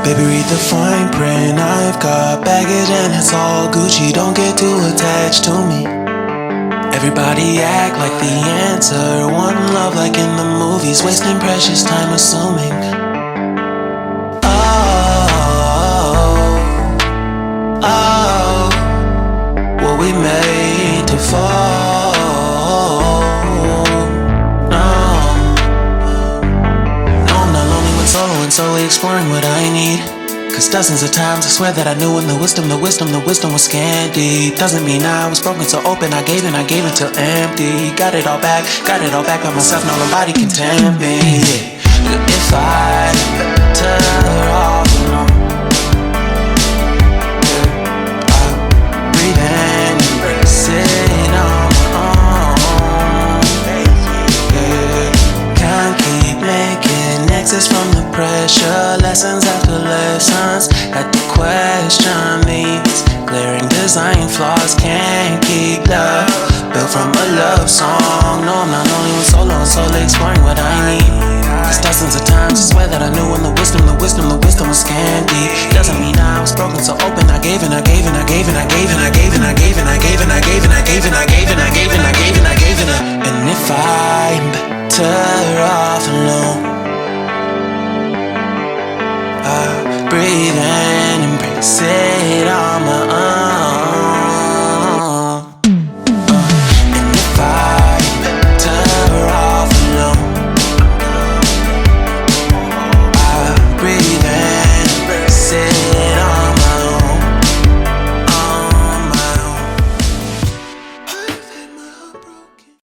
Baby, read the fine print. I've got baggage and it's all Gucci. Don't get too attached to me. Everybody act like the answer. One love like in the movies. Wasting precious time assuming. Were we made to fall? Solo and solely exploring what I need. Cause dozens of times I swear that I knew when the wisdom was scanty. Doesn't mean I was broken so open, I gave until empty. Got it all back by myself, no nobody can tempt me. If I better off alone, I'll breathe and embrace it on my own. Can't keep making exits from the pressure. Lessons after lessons. Had to question these glaring design flaws. Can't keep love built from a love song. No, I'm not only one solo and solely exploring what I need. Cause dozens of times I swear that I knew when the wisdom was scanty. Doesn't mean I was broken so open. I gave and I gave and I gave and I gave and I gave and I gave and I gave and I gave and I gave and I gave and I gave and I gave and I